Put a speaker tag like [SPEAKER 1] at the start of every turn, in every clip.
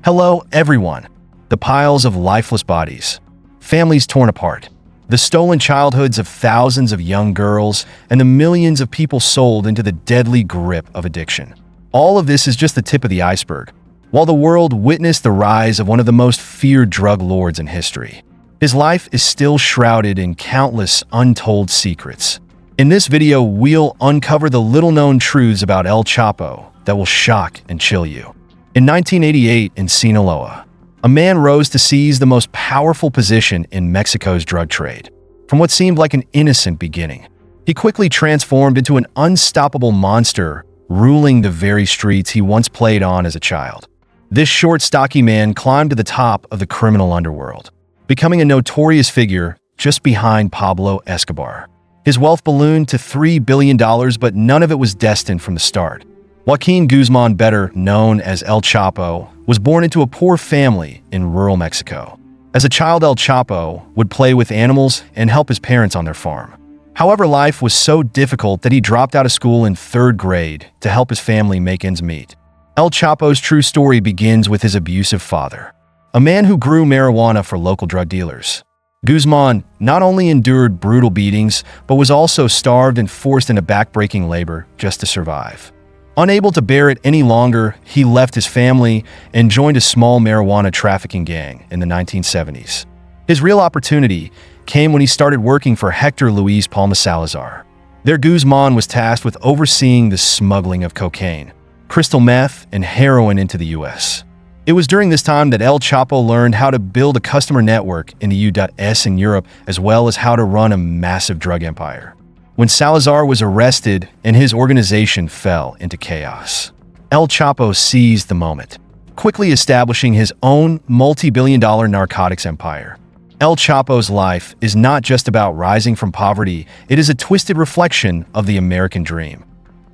[SPEAKER 1] Hello, everyone. The piles of lifeless bodies, families torn apart, the stolen childhoods of thousands of young girls, and the millions of people sold into the deadly grip of addiction. All of this is just the tip of the iceberg, while the world witnessed the rise of one of the most feared drug lords in history. His life is still shrouded in countless untold secrets. In this video, we'll uncover the little-known truths about El Chapo that will shock and chill you. In 1988, in Sinaloa, a man rose to seize the most powerful position in Mexico's drug trade. From what seemed like an innocent beginning, he quickly transformed into an unstoppable monster, ruling the very streets he once played on as a child. This short, stocky man climbed to the top of the criminal underworld, becoming a notorious figure just behind Pablo Escobar. His wealth ballooned to $3 billion, but none of it was destined from the start. Joaquin Guzman, better known as El Chapo, was born into a poor family in rural Mexico. As a child, El Chapo would play with animals and help his parents on their farm. However, life was so difficult that he dropped out of school in third grade to help his family make ends meet. El Chapo's true story begins with his abusive father, a man who grew marijuana for local drug dealers. Guzman not only endured brutal beatings, but was also starved and forced into backbreaking labor just to survive. Unable to bear it any longer, he left his family and joined a small marijuana trafficking gang in the 1970s. His real opportunity came when he started working for Hector Luis Palma Salazar. There, Guzman was tasked with overseeing the smuggling of cocaine, crystal meth, and heroin into the U.S. It was during this time that El Chapo learned how to build a customer network in the U.S. in Europe, as well as how to run a massive drug empire. When Salazar was arrested and his organization fell into chaos, El Chapo seized the moment, quickly establishing his own multi-billion-dollar narcotics empire. El Chapo's life is not just about rising from poverty, it is a twisted reflection of the American dream,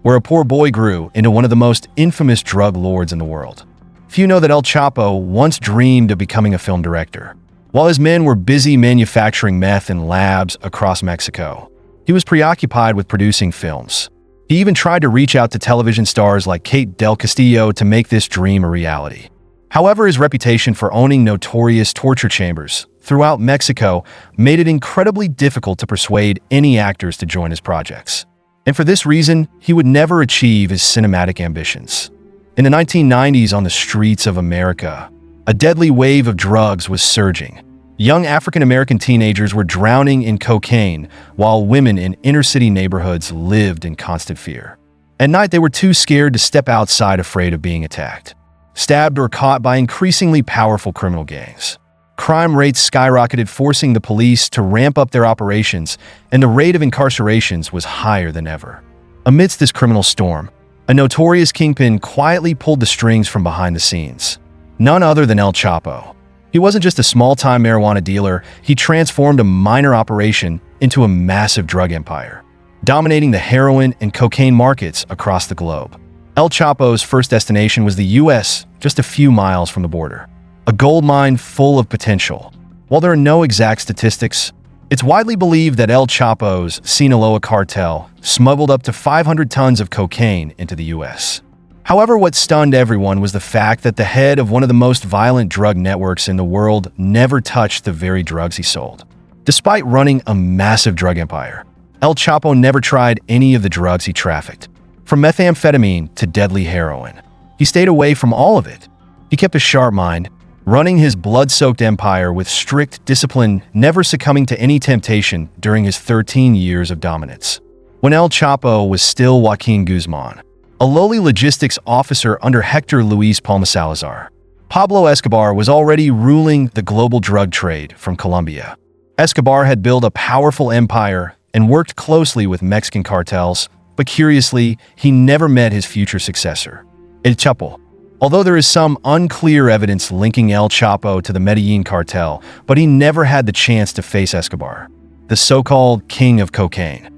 [SPEAKER 1] where a poor boy grew into one of the most infamous drug lords in the world. Few know that El Chapo once dreamed of becoming a film director. While his men were busy manufacturing meth in labs across Mexico, he was preoccupied with producing films. He even tried to reach out to television stars like Kate Del Castillo to make this dream a reality. However, his reputation for owning notorious torture chambers throughout Mexico made it incredibly difficult to persuade any actors to join his projects. And for this reason, he would never achieve his cinematic ambitions. In the 1990s, on the streets of America, a deadly wave of drugs was surging. Young African-American teenagers were drowning in cocaine, while women in inner-city neighborhoods lived in constant fear. At night, they were too scared to step outside, afraid of being attacked, stabbed, or caught by increasingly powerful criminal gangs. Crime rates skyrocketed, forcing the police to ramp up their operations, and the rate of incarcerations was higher than ever. Amidst this criminal storm, a notorious kingpin quietly pulled the strings from behind the scenes. None other than El Chapo. He wasn't just a small-time marijuana dealer, he transformed a minor operation into a massive drug empire, dominating the heroin and cocaine markets across the globe. El Chapo's first destination was the U.S., just a few miles from the border, a gold mine full of potential. While there are no exact statistics, it's widely believed that El Chapo's Sinaloa cartel smuggled up to 500 tons of cocaine into the U.S. However, what stunned everyone was the fact that the head of one of the most violent drug networks in the world never touched the very drugs he sold. Despite running a massive drug empire, El Chapo never tried any of the drugs he trafficked. From methamphetamine to deadly heroin, he stayed away from all of it. He kept a sharp mind, running his blood-soaked empire with strict discipline, never succumbing to any temptation during his 13 years of dominance. When El Chapo was still Joaquin Guzman, a lowly logistics officer under Hector Luis Palma Salazar, Pablo Escobar was already ruling the global drug trade from Colombia. Escobar had built a powerful empire and worked closely with Mexican cartels, but curiously, he never met his future successor, El Chapo. Although there is some unclear evidence linking El Chapo to the Medellin cartel, but he never had the chance to face Escobar, the so-called king of cocaine.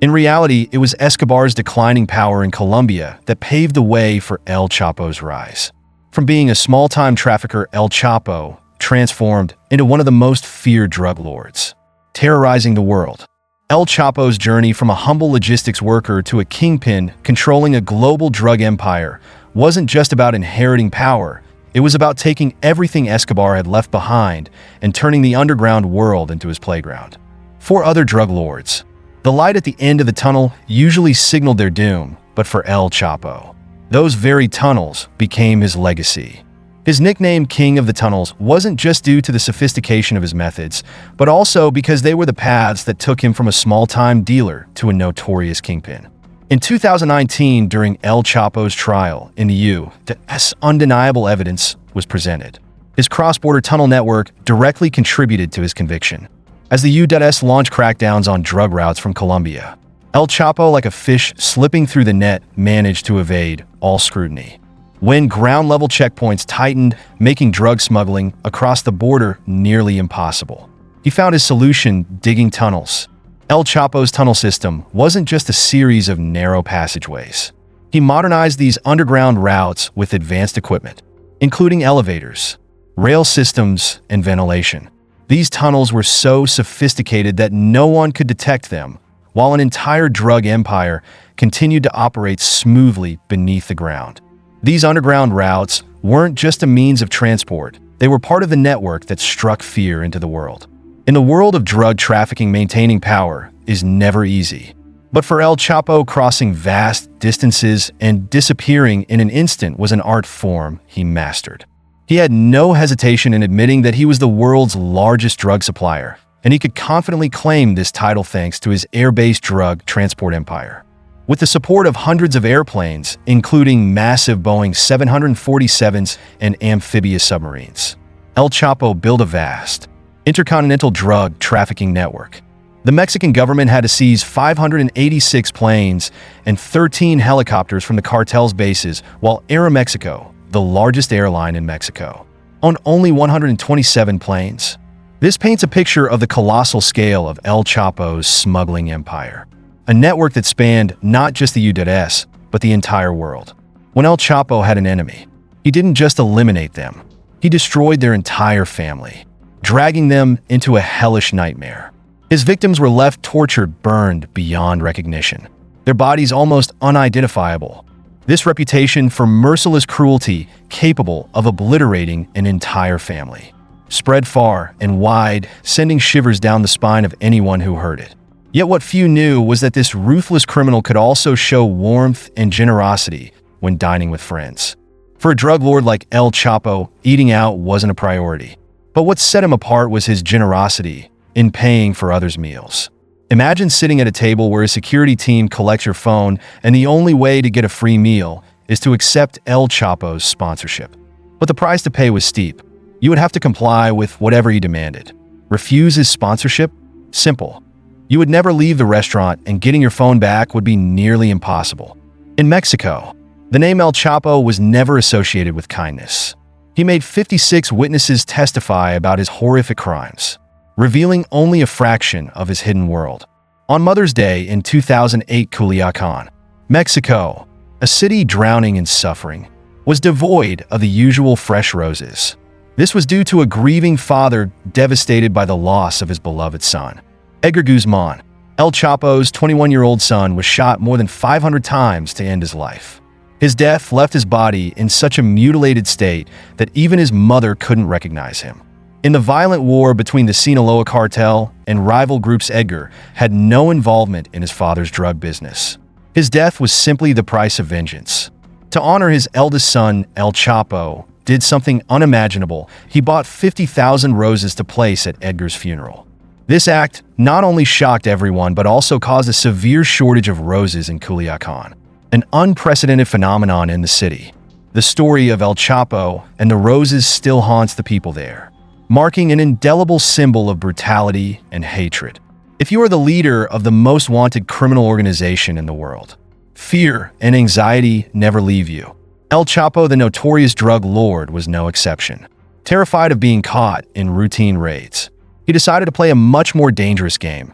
[SPEAKER 1] In reality, it was Escobar's declining power in Colombia that paved the way for El Chapo's rise. From being a small-time trafficker, El Chapo transformed into one of the most feared drug lords, terrorizing the world. El Chapo's journey from a humble logistics worker to a kingpin controlling a global drug empire wasn't just about inheriting power, It was about taking everything Escobar had left behind and turning the underground world into his playground. For other drug lords, the light at the end of the tunnel usually signaled their doom, but for El Chapo, those very tunnels became his legacy. His nickname King of the Tunnels wasn't just due to the sophistication of his methods, but also because they were the paths that took him from a small-time dealer to a notorious kingpin. In 2019, during El Chapo's trial in the U.S., undeniable evidence was presented. His cross-border tunnel network directly contributed to his conviction. As the U.S. launched crackdowns on drug routes from Colombia, El Chapo, like a fish slipping through the net, managed to evade all scrutiny. When ground-level checkpoints tightened, making drug smuggling across the border nearly impossible, he found his solution: digging tunnels. El Chapo's tunnel system wasn't just a series of narrow passageways. He modernized these underground routes with advanced equipment, including elevators, rail systems, and ventilation. These tunnels were so sophisticated that no one could detect them, while an entire drug empire continued to operate smoothly beneath the ground. These underground routes weren't just a means of transport, they were part of the network that struck fear into the world. In the world of drug trafficking, maintaining power is never easy. But for El Chapo, crossing vast distances and disappearing in an instant was an art form he mastered. He had no hesitation in admitting that he was the world's largest drug supplier, and he could confidently claim this title thanks to his air-based drug transport empire. With the support of hundreds of airplanes, including massive Boeing 747s and amphibious submarines, El Chapo built a vast, intercontinental drug trafficking network. The Mexican government had to seize 586 planes and 13 helicopters from the cartel's bases, while Aeromexico, the largest airline in Mexico, owned only 127 planes. This paints a picture of the colossal scale of El Chapo's smuggling empire, a network that spanned not just the U.S., but the entire world. When El Chapo had an enemy, he didn't just eliminate them, he destroyed their entire family, dragging them into a hellish nightmare. His victims were left tortured, burned beyond recognition, their bodies almost unidentifiable. This reputation for merciless cruelty, capable of obliterating an entire family, spread far and wide, sending shivers down the spine of anyone who heard it. Yet what few knew was that this ruthless criminal could also show warmth and generosity when dining with friends. For a drug lord like El Chapo, eating out wasn't a priority. But what set him apart was his generosity in paying for others' meals. Imagine sitting at a table where a security team collects your phone, and the only way to get a free meal is to accept El Chapo's sponsorship. But the price to pay was steep. You would have to comply with whatever he demanded. Refuse his sponsorship? Simple. You would never leave the restaurant, and getting your phone back would be nearly impossible. In Mexico, the name El Chapo was never associated with kindness. He made 56 witnesses testify about his horrific crimes, revealing only a fraction of his hidden world. On Mother's Day in 2008, Culiacan, Mexico, a city drowning in suffering, was devoid of the usual fresh roses. This was due to a grieving father devastated by the loss of his beloved son. Edgar Guzman, El Chapo's 21-year-old son, was shot more than 500 times to end his life. His death left his body in such a mutilated state that even his mother couldn't recognize him. In the violent war between the Sinaloa cartel and rival groups, Edgar had no involvement in his father's drug business. His death was simply the price of vengeance. To honor his eldest son, El Chapo did something unimaginable. He bought 50,000 roses to place at Edgar's funeral. This act not only shocked everyone, but also caused a severe shortage of roses in Culiacan, an unprecedented phenomenon in the city. The story of El Chapo and the roses still haunts the people there, marking an indelible symbol of brutality and hatred. If you are the leader of the most wanted criminal organization in the world, fear and anxiety never leave you. El Chapo, the notorious drug lord, was no exception. Terrified of being caught in routine raids, he decided to play a much more dangerous game: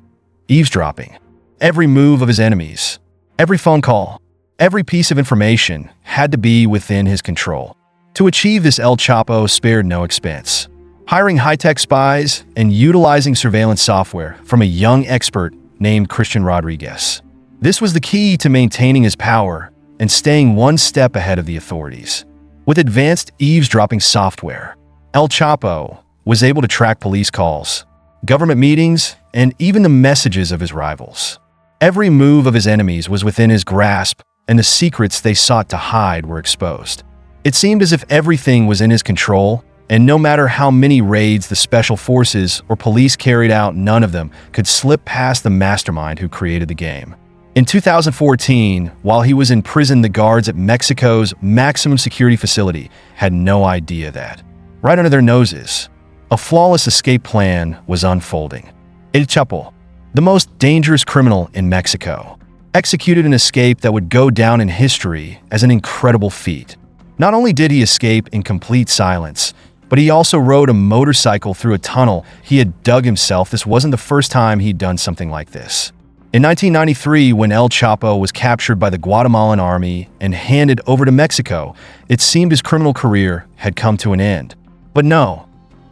[SPEAKER 1] eavesdropping. Every move of his enemies, every phone call, every piece of information had to be within his control. To achieve this, El Chapo spared no expense, hiring high-tech spies and utilizing surveillance software from a young expert named Christian Rodriguez. This was the key to maintaining his power and staying one step ahead of the authorities. With advanced eavesdropping software, El Chapo was able to track police calls, government meetings, and even the messages of his rivals. Every move of his enemies was within his grasp, and the secrets they sought to hide were exposed. It seemed as if everything was in his control, and no matter how many raids the special forces or police carried out, none of them could slip past the mastermind who created the game. In 2014, while he was in prison, the guards at Mexico's maximum security facility had no idea that, right under their noses, a flawless escape plan was unfolding. El Chapo, the most dangerous criminal in Mexico, executed an escape that would go down in history as an incredible feat. Not only did he escape in complete silence, but he also rode a motorcycle through a tunnel he had dug himself. This wasn't the first time he'd done something like this. In 1993, when El Chapo was captured by the Guatemalan army and handed over to Mexico, it seemed his criminal career had come to an end. But no.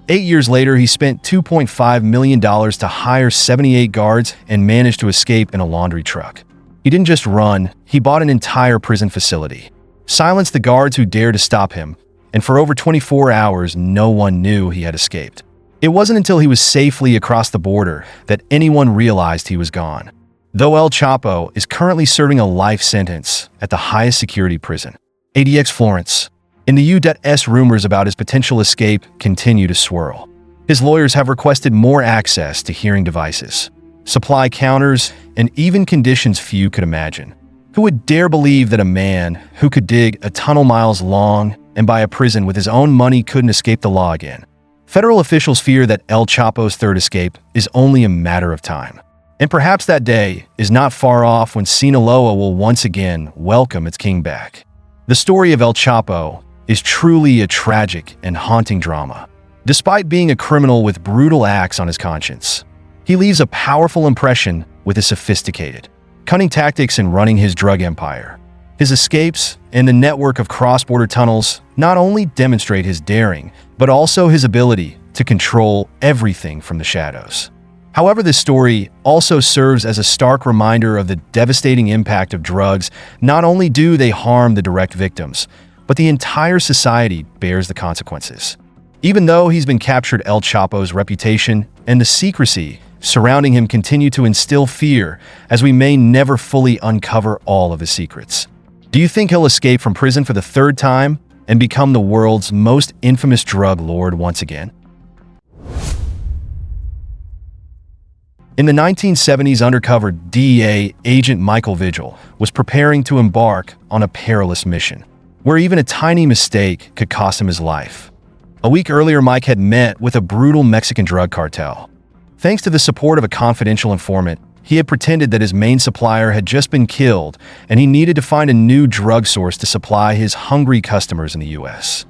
[SPEAKER 1] 8 years later, he spent $2.5 million to hire 78 guards and managed to escape in a laundry truck. He didn't just run, he bought an entire prison facility, silenced the guards who dared to stop him, and for over 24 hours, no one knew he had escaped. It wasn't until he was safely across the border that anyone realized he was gone. Though El Chapo is currently serving a life sentence at the highest security prison, ADX Florence, in the U.S., rumors about his potential escape continue to swirl. His lawyers have requested more access to hearing devices, supply counters, and even conditions few could imagine. Who would dare believe that a man who could dig a tunnel miles long and buy a prison with his own money couldn't escape the law again? Federal officials fear that El Chapo's third escape is only a matter of time. And perhaps that day is not far off when Sinaloa will once again welcome its king back. The story of El Chapo is truly a tragic and haunting drama. Despite being a criminal with brutal acts on his conscience, he leaves a powerful impression with his sophisticated, cunning tactics in running his drug empire. His escapes and the network of cross-border tunnels not only demonstrate his daring, but also his ability to control everything from the shadows. However, this story also serves as a stark reminder of the devastating impact of drugs. Not only do they harm the direct victims, but the entire society bears the consequences. Even though he's been captured, El Chapo's reputation and the secrecy surrounding him continue to instill fear, as we may never fully uncover all of his secrets. Do you think he'll escape from prison for the third time and become the world's most infamous drug lord once again? In the 1970s, undercover DEA agent Michael Vigil was preparing to embark on a perilous mission, where even a tiny mistake could cost him his life. A week earlier, Mike had met with a brutal Mexican drug cartel. Thanks to the support of a confidential informant, he had pretended that his main supplier had just been killed, and he needed to find a new drug source to supply his hungry customers in the U.S.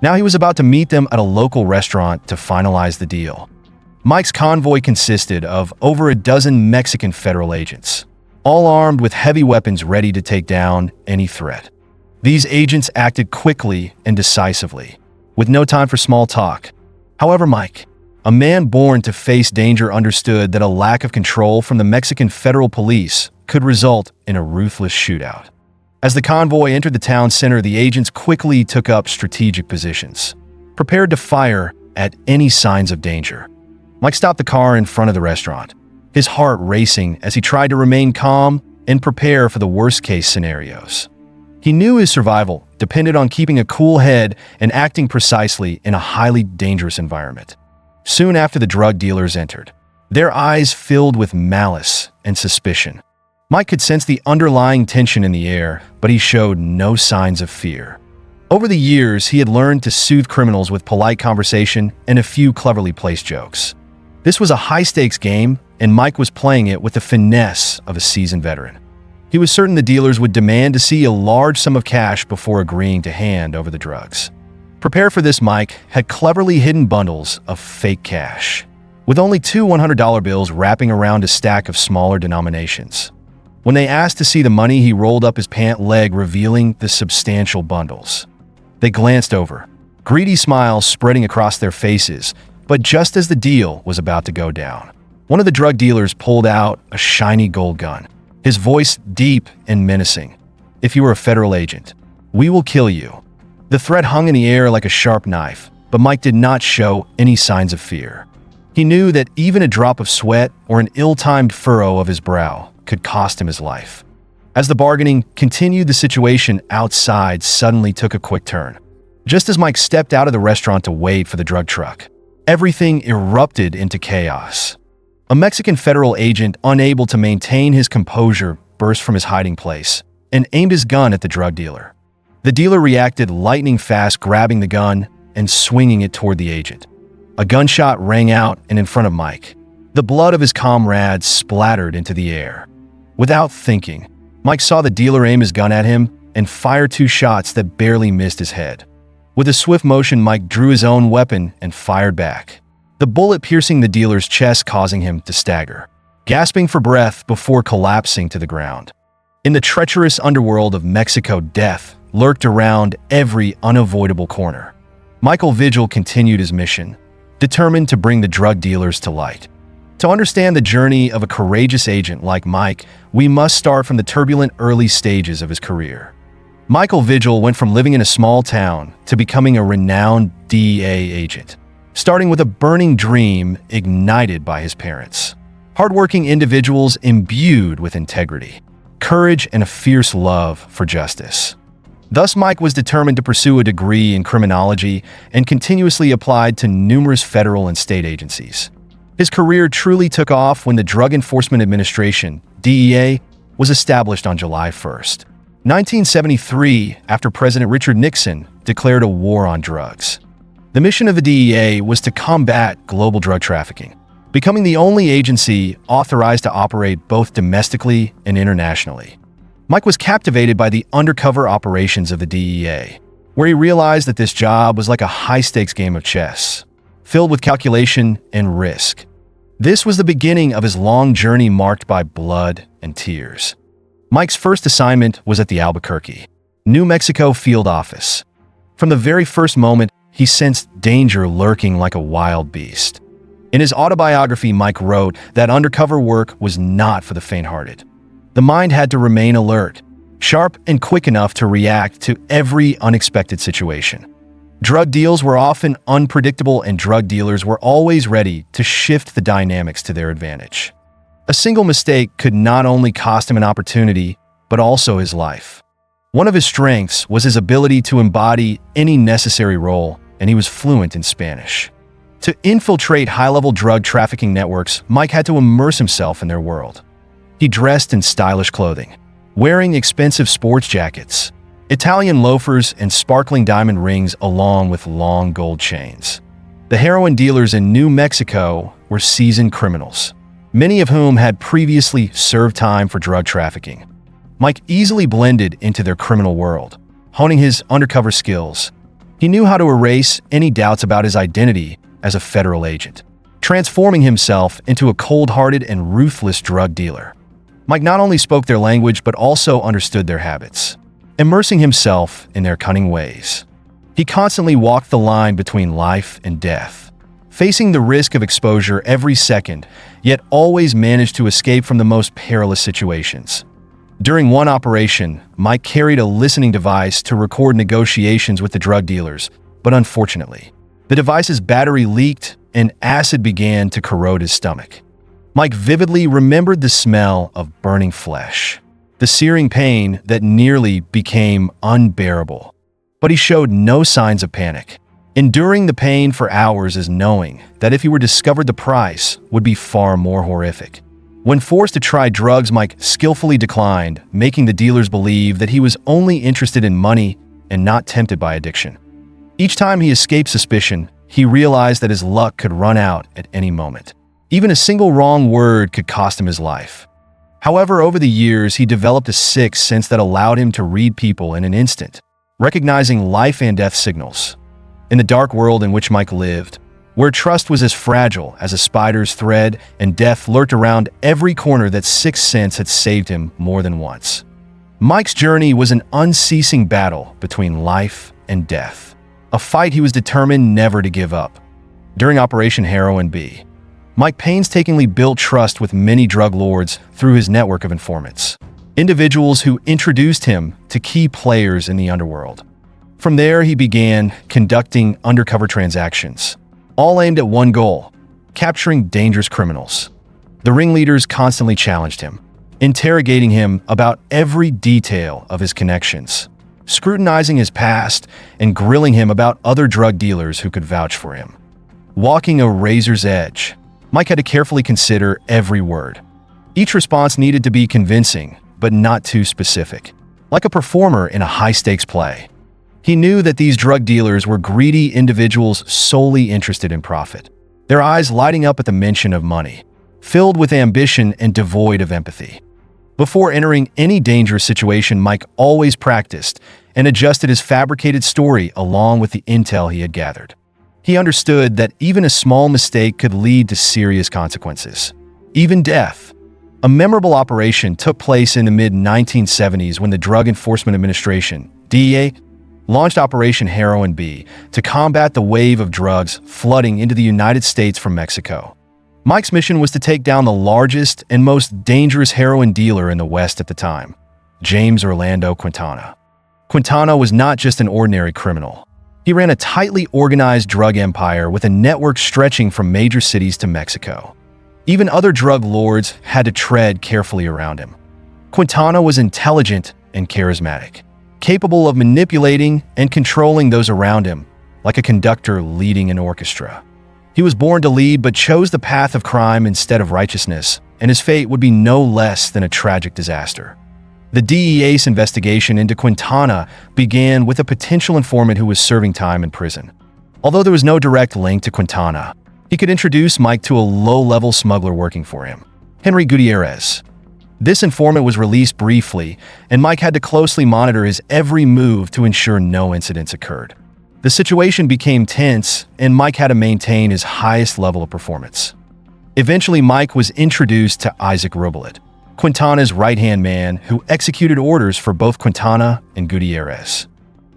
[SPEAKER 1] Now he was about to meet them at a local restaurant to finalize the deal. Mike's convoy consisted of over a dozen Mexican federal agents, all armed with heavy weapons ready to take down any threat. These agents acted quickly and decisively, with no time for small talk. However, Mike, a man born to face danger, understood that a lack of control from the Mexican federal police could result in a ruthless shootout. As the convoy entered the town center, the agents quickly took up strategic positions, prepared to fire at any signs of danger. Mike stopped the car in front of the restaurant, his heart racing as he tried to remain calm and prepare for the worst-case scenarios. He knew his survival depended on keeping a cool head and acting precisely in a highly dangerous environment. Soon after the drug dealers entered, their eyes filled with malice and suspicion. Mike could sense the underlying tension in the air, but he showed no signs of fear. Over the years, he had learned to soothe criminals with polite conversation and a few cleverly placed jokes. This was a high-stakes game, and Mike was playing it with the finesse of a seasoned veteran. He was certain the dealers would demand to see a large sum of cash before agreeing to hand over the drugs. Prepared for this, Mike had cleverly hidden bundles of fake cash, with only two $100 bills wrapping around a stack of smaller denominations. When they asked to see the money, he rolled up his pant leg, revealing the substantial bundles. They glanced over, greedy smiles spreading across their faces, but just as the deal was about to go down, one of the drug dealers pulled out a shiny gold gun, his voice deep and menacing. "If you are a federal agent, we will kill you." The threat hung in the air like a sharp knife, but Mike did not show any signs of fear. He knew that even a drop of sweat or an ill-timed furrow of his brow could cost him his life. As the bargaining continued, the situation outside suddenly took a quick turn. Just as Mike stepped out of the restaurant to wait for the drug truck, everything erupted into chaos. A Mexican federal agent, unable to maintain his composure, burst from his hiding place and aimed his gun at the drug dealer. The dealer reacted lightning fast, grabbing the gun and swinging it toward the agent. A gunshot rang out and in front of Mike. The blood of his comrades splattered into the air. Without thinking, Mike saw the dealer aim his gun at him and fire 2 shots that barely missed his head. With a swift motion, Mike drew his own weapon and fired back, the bullet piercing the dealer's chest, causing him to stagger, gasping for breath before collapsing to the ground. In the treacherous underworld of Mexico, death lurked around every unavoidable corner. Michael Vigil continued his mission, determined to bring the drug dealers to light. To understand the journey of a courageous agent like Mike, we must start from the turbulent early stages of his career. Michael Vigil went from living in a small town to becoming a renowned DEA agent, starting with a burning dream ignited by his parents. Hardworking individuals imbued with integrity, courage, and a fierce love for justice. Thus, Mike was determined to pursue a degree in criminology and continuously applied to numerous federal and state agencies. His career truly took off when the Drug Enforcement Administration, DEA, was established on July 1st, 1973, after President Richard Nixon declared a war on drugs. The mission of the DEA was to combat global drug trafficking, becoming the only agency authorized to operate both domestically and internationally. Mike was captivated by the undercover operations of the DEA, where he realized that this job was like a high-stakes game of chess, filled with calculation and risk. This was the beginning of his long journey marked by blood and tears. Mike's first assignment was at the Albuquerque, New Mexico field office. From the very first moment, he sensed danger lurking like a wild beast. In his autobiography, Mike wrote that undercover work was not for the faint-hearted. The mind had to remain alert, sharp and quick enough to react to every unexpected situation. Drug deals were often unpredictable, and drug dealers were always ready to shift the dynamics to their advantage. A single mistake could not only cost him an opportunity, but also his life. One of his strengths was his ability to embody any necessary role, and he was fluent in Spanish. To infiltrate high-level drug trafficking networks, Mike had to immerse himself in their world. He dressed in stylish clothing, wearing expensive sports jackets, Italian loafers, and sparkling diamond rings along with long gold chains. The heroin dealers in New Mexico were seasoned criminals, many of whom had previously served time for drug trafficking. Mike easily blended into their criminal world, honing his undercover skills. He knew how to erase any doubts about his identity as a federal agent, transforming himself into a cold-hearted and ruthless drug dealer. Mike not only spoke their language but also understood their habits, immersing himself in their cunning ways. He constantly walked the line between life and death, facing the risk of exposure every second, yet always managed to escape from the most perilous situations. During one operation, Mike carried a listening device to record negotiations with the drug dealers, but unfortunately, the device's battery leaked and acid began to corrode his stomach. Mike vividly remembered the smell of burning flesh, the searing pain that nearly became unbearable. But he showed no signs of panic, enduring the pain for hours as knowing that if he were discovered, the price would be far more horrific. When forced to try drugs, Mike skillfully declined, making the dealers believe that he was only interested in money and not tempted by addiction. Each time he escaped suspicion, he realized that his luck could run out at any moment. Even a single wrong word could cost him his life. However, over the years, he developed a sixth sense that allowed him to read people in an instant, recognizing life and death signals. In the dark world in which Mike lived, where trust was as fragile as a spider's thread and death lurked around every corner, that sixth sense had saved him more than once. Mike's journey was an unceasing battle between life and death, a fight he was determined never to give up. During Operation Heroin B, Mike painstakingly built trust with many drug lords through his network of informants, individuals who introduced him to key players in the underworld. From there, he began conducting undercover transactions, all aimed at one goal: capturing dangerous criminals. The ringleaders constantly challenged him, interrogating him about every detail of his connections, scrutinizing his past, and grilling him about other drug dealers who could vouch for him. Walking a razor's edge, Mike had to carefully consider every word. Each response needed to be convincing, but not too specific, like a performer in a high-stakes play. He knew that these drug dealers were greedy individuals solely interested in profit, their eyes lighting up at the mention of money, filled with ambition and devoid of empathy. Before entering any dangerous situation, Mike always practiced and adjusted his fabricated story along with the intel he had gathered. He understood that even a small mistake could lead to serious consequences, even death. A memorable operation took place in the mid-1970s when the Drug Enforcement Administration, DEA, launched Operation Heroin B to combat the wave of drugs flooding into the United States from Mexico. Mike's mission was to take down the largest and most dangerous heroin dealer in the West at the time, James Orlando Quintana. Quintana was not just an ordinary criminal. He ran a tightly organized drug empire with a network stretching from major cities to Mexico. Even other drug lords had to tread carefully around him. Quintana was intelligent and charismatic, capable of manipulating and controlling those around him, like a conductor leading an orchestra. He was born to lead but chose the path of crime instead of righteousness, and his fate would be no less than a tragic disaster. The DEA's investigation into Quintana began with a potential informant who was serving time in prison. Although there was no direct link to Quintana, he could introduce Mike to a low-level smuggler working for him, Henry Gutierrez. This informant was released briefly, and Mike had to closely monitor his every move to ensure no incidents occurred. The situation became tense, and Mike had to maintain his highest level of performance. Eventually, Mike was introduced to Isaac Rubelid, Quintana's right-hand man who executed orders for both Quintana and Gutierrez.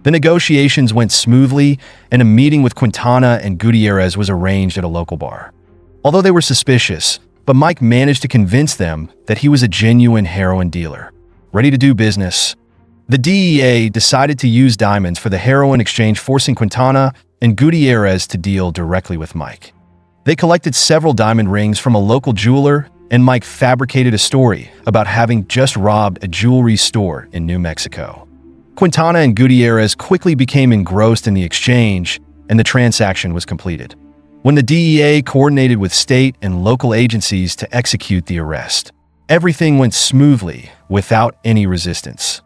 [SPEAKER 1] The negotiations went smoothly, and a meeting with Quintana and Gutierrez was arranged at a local bar. Although they were suspicious, but Mike managed to convince them that he was a genuine heroin dealer, ready to do business. The DEA decided to use diamonds for the heroin exchange, forcing Quintana and Gutierrez to deal directly with Mike. They collected several diamond rings from a local jeweler, and Mike fabricated a story about having just robbed a jewelry store in New Mexico. Quintana and Gutierrez quickly became engrossed in the exchange, and the transaction was completed. When the DEA coordinated with state and local agencies to execute the arrest, everything went smoothly without any resistance.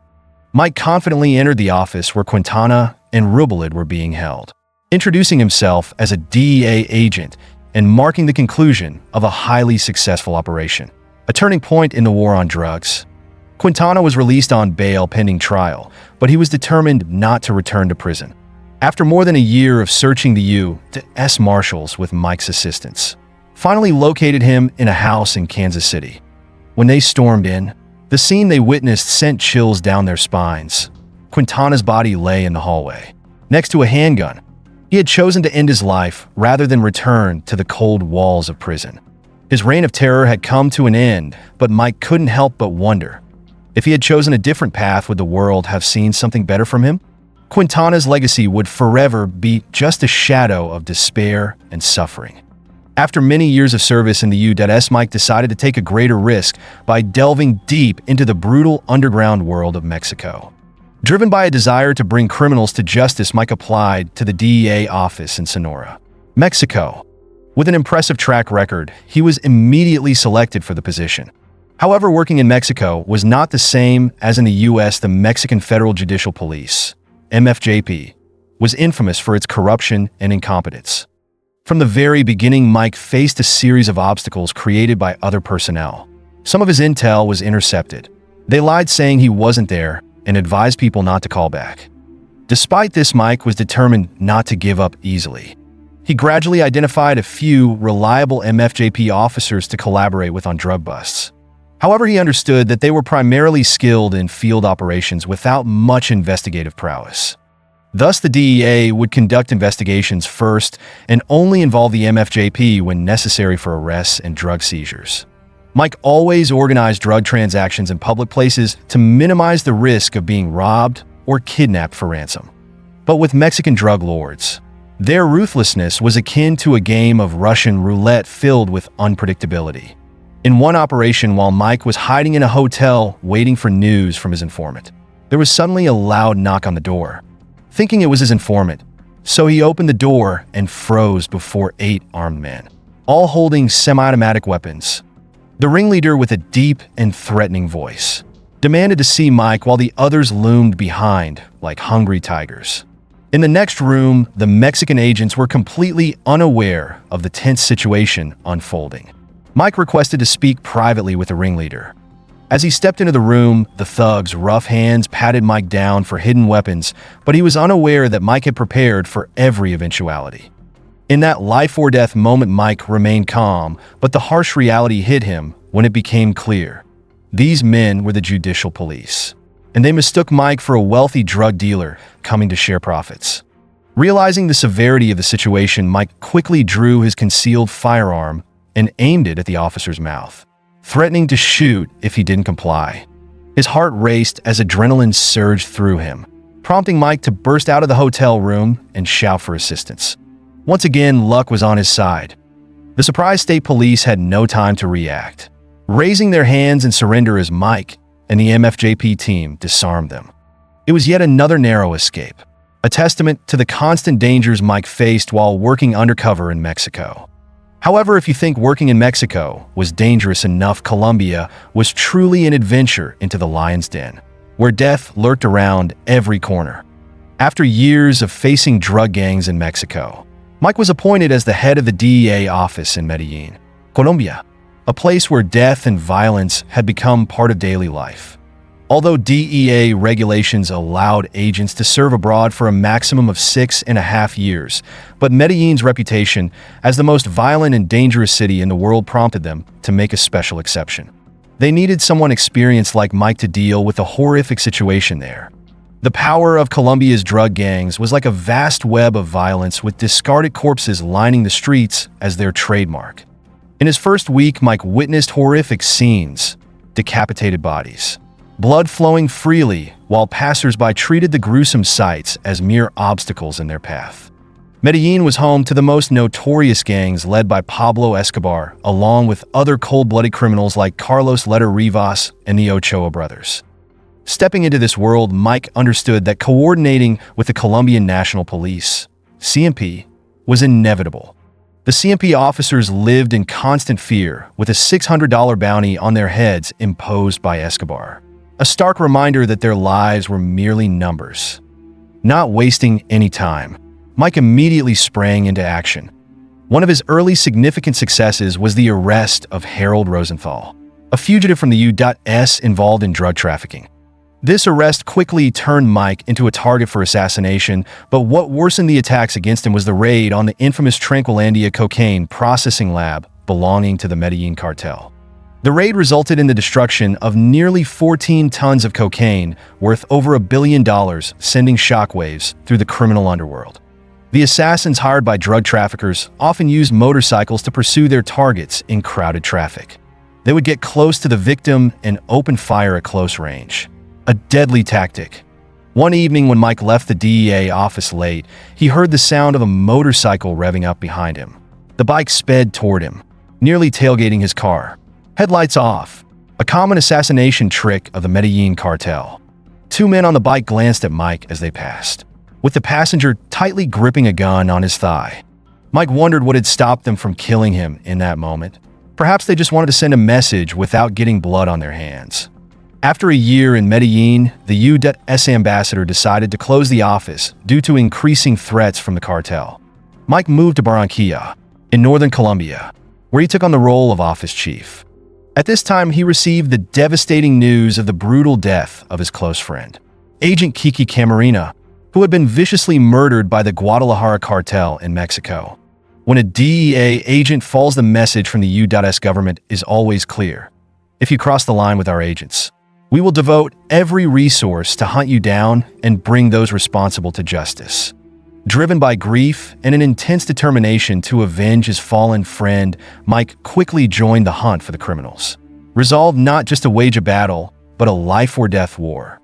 [SPEAKER 1] Mike confidently entered the office where Quintana and Rubelid were being held, introducing himself as a DEA agent and marking the conclusion of a highly successful operation, a turning point in the war on drugs. Quintana was released on bail pending trial, but he was determined not to return to prison. After more than a year of searching, the U.S. Marshals, with Mike's assistance, finally located him in a house in Kansas City. When they stormed in, the scene they witnessed sent chills down their spines. Quintana's body lay in the hallway, next to a handgun. He had chosen to end his life rather than return to the cold walls of prison. His reign of terror had come to an end, but Mike couldn't help but wonder, if he had chosen a different path, would the world have seen something better from him? Quintana's legacy would forever be just a shadow of despair and suffering. After many years of service in the U.S., Mike decided to take a greater risk by delving deep into the brutal underground world of Mexico. Driven by a desire to bring criminals to justice, Mike applied to the DEA office in Sonora, Mexico. With an impressive track record, he was immediately selected for the position. However, working in Mexico was not the same as in the U.S. The Mexican Federal Judicial Police, MFJP, was infamous for its corruption and incompetence. From the very beginning, Mike faced a series of obstacles created by other personnel. Some of his intel was intercepted. They lied, saying he wasn't there, and advised people not to call back. Despite this, Mike was determined not to give up easily. He gradually identified a few reliable MFJP officers to collaborate with on drug busts. However, he understood that they were primarily skilled in field operations without much investigative prowess. Thus, the DEA would conduct investigations first and only involve the MFJP when necessary for arrests and drug seizures. Mike always organized drug transactions in public places to minimize the risk of being robbed or kidnapped for ransom. but with Mexican drug lords. Their ruthlessness was akin to a game of Russian roulette filled with unpredictability. In one operation, while Mike was hiding in a hotel waiting for news from his informant, there was suddenly a loud knock on the door. Thinking it was his informant, so he opened the door and froze before 8 armed men, all holding semi-automatic weapons. The ringleader, with a deep and threatening voice, demanded to see Mike while the others loomed behind like hungry tigers. In the next room, the Mexican agents were completely unaware of the tense situation unfolding. Mike requested to speak privately with the ringleader. As he stepped into the room, the thug's rough hands patted Mike down for hidden weapons, but he was unaware that Mike had prepared for every eventuality. In that life-or-death moment, Mike remained calm, but the harsh reality hit him when it became clear. These men were the judicial police, and they mistook Mike for a wealthy drug dealer coming to share profits. Realizing the severity of the situation, Mike quickly drew his concealed firearm and aimed it at the officer's mouth, threatening to shoot if he didn't comply. His heart raced as adrenaline surged through him, prompting Mike to burst out of the hotel room and shout for assistance. Once again, luck was on his side. The surprised state police had no time to react, raising their hands in surrender as Mike and the MFJP team disarmed them. It was yet another narrow escape, a testament to the constant dangers Mike faced while working undercover in Mexico. However, if you think working in Mexico was dangerous enough, Colombia was truly an adventure into the lion's den, where death lurked around every corner. After years of facing drug gangs in Mexico, Mike was appointed as the head of the DEA office in Medellin, Colombia, a place where death and violence had become part of daily life. Although DEA regulations allowed agents to serve abroad for a maximum of 6.5 years, but Medellin's reputation as the most violent and dangerous city in the world prompted them to make a special exception. They needed someone experienced like Mike to deal with the horrific situation there. The power of Colombia's drug gangs was like a vast web of violence, with discarded corpses lining the streets as their trademark. In his first week, Mike witnessed horrific scenes: decapitated bodies, blood flowing freely, while passers-by treated the gruesome sights as mere obstacles in their path. Medellin was home to the most notorious gangs led by Pablo Escobar, along with other cold-blooded criminals like Carlos Leder Rivas and the Ochoa brothers. Stepping into this world, Mike understood that coordinating with the Colombian National Police, CNP, was inevitable. The CNP officers lived in constant fear, with a $600 bounty on their heads imposed by Escobar, a stark reminder that their lives were merely numbers. Not wasting any time, Mike immediately sprang into action. One of his early significant successes was the arrest of Harold Rosenthal, a fugitive from the U.S. involved in drug trafficking. This arrest quickly turned Mike into a target for assassination, but what worsened the attacks against him was the raid on the infamous Tranquilandia cocaine processing lab belonging to the Medellin cartel. The raid resulted in the destruction of nearly 14 tons of cocaine worth over $1 billion, sending shockwaves through the criminal underworld. The assassins hired by drug traffickers often used motorcycles to pursue their targets in crowded traffic. They would get close to the victim and open fire at close range, a deadly tactic. One evening when Mike left the DEA office late, he heard the sound of a motorcycle revving up behind him. The bike sped toward him, nearly tailgating his car. Headlights off, a common assassination trick of the Medellin cartel. 2 men on the bike glanced at Mike as they passed, with the passenger tightly gripping a gun on his thigh. Mike wondered what had stopped them from killing him in that moment. Perhaps they just wanted to send a message without getting blood on their hands. After a year in Medellin, the U.S. ambassador decided to close the office due to increasing threats from the cartel. Mike moved to Barranquilla, in northern Colombia, where he took on the role of office chief. At this time, he received the devastating news of the brutal death of his close friend, Agent Kiki Camarena, who had been viciously murdered by the Guadalajara cartel in Mexico. When a DEA agent falls, the message from the U.S. government is always clear: if you cross the line with our agents, we will devote every resource to hunt you down and bring those responsible to justice. Driven by grief and an intense determination to avenge his fallen friend, Mike quickly joined the hunt for the criminals, resolved not just to wage a battle, but a life-or-death war.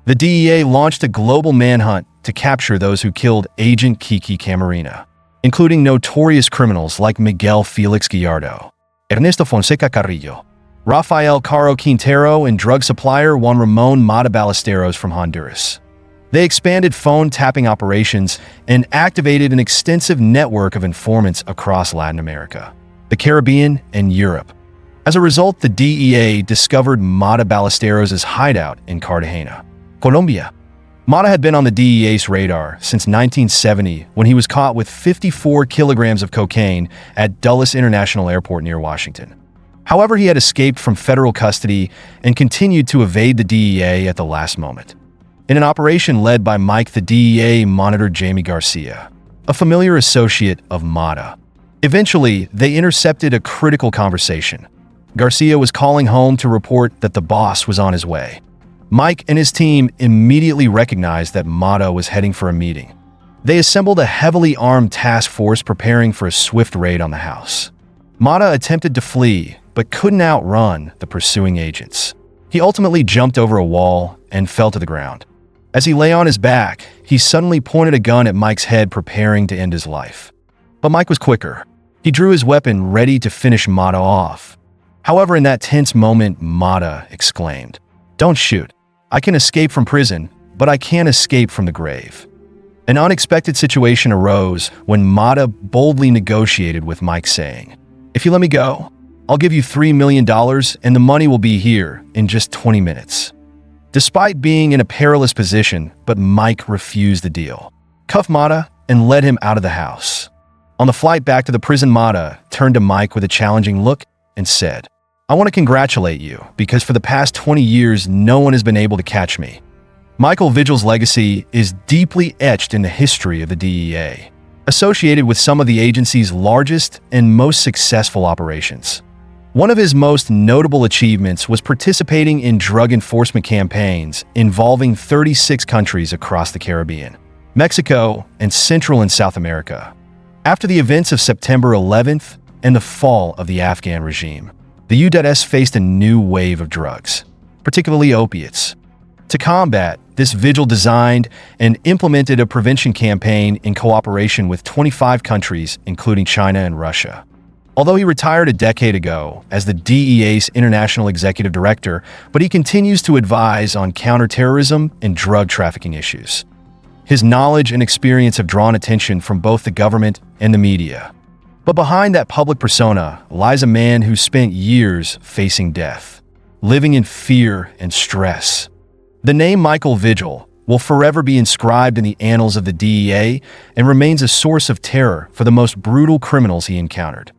[SPEAKER 1] The DEA launched a global manhunt to capture those who killed Agent Kiki Camarena, including notorious criminals like Miguel Felix Gallardo, Ernesto Fonseca Carrillo, Rafael Caro Quintero, and drug supplier Juan Ramon Mata Ballesteros from Honduras. They expanded phone-tapping operations and activated an extensive network of informants across Latin America, the Caribbean, and Europe. As a result, the DEA discovered Mata Ballesteros' hideout in Cartagena, Colombia. Mata had been on the DEA's radar since 1970 when he was caught with 54 kilograms of cocaine at Dulles International Airport near Washington. However, he had escaped from federal custody and continued to evade the DEA at the last moment. In an operation led by Mike, the DEA monitored Jamie Garcia, a familiar associate of Mata. Eventually, they intercepted a critical conversation. Garcia was calling home to report that the boss was on his way. Mike and his team immediately recognized that Mata was heading for a meeting. They assembled a heavily armed task force preparing for a swift raid on the house. Mata attempted to flee, but couldn't outrun the pursuing agents. He ultimately jumped over a wall and fell to the ground. As he lay on his back, he suddenly pointed a gun at Mike's head, preparing to end his life. But Mike was quicker. He drew his weapon, ready to finish Mata off. However, in that tense moment, Mata exclaimed, "Don't shoot. I can escape from prison, but I can't escape from the grave." An unexpected situation arose when Mata boldly negotiated with Mike, saying, "If you let me go, I'll give you $3 million and the money will be here in just 20 minutes. Despite being in a perilous position, but Mike refused the deal, cuffed Mata, and led him out of the house. On the flight back to the prison, Mata turned to Mike with a challenging look and said, "I want to congratulate you, because for the past 20 years, no one has been able to catch me." Michael Vigil's legacy is deeply etched in the history of the DEA, associated with some of the agency's largest and most successful operations. One of his most notable achievements was participating in drug enforcement campaigns involving 36 countries across the Caribbean, Mexico, and Central and South America. After the events of September 11th and the fall of the Afghan regime, the U.S. faced a new wave of drugs, particularly opiates. To combat this, Vigil designed and implemented a prevention campaign in cooperation with 25 countries, including China and Russia. Although he retired a decade ago as the DEA's International Executive Director, but he continues to advise on counterterrorism and drug trafficking issues. His knowledge and experience have drawn attention from both the government and the media. But behind that public persona lies a man who spent years facing death, living in fear and stress. The name Michael Vigil will forever be inscribed in the annals of the DEA and remains a source of terror for the most brutal criminals he encountered.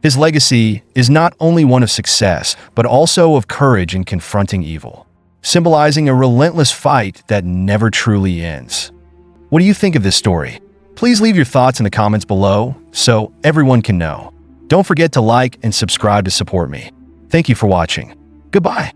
[SPEAKER 1] His legacy is not only one of success, but also of courage in confronting evil, symbolizing a relentless fight that never truly ends. What do you think of this story? Please leave your thoughts in the comments below so everyone can know. Don't forget to like and subscribe to support me. Thank you for watching. Goodbye.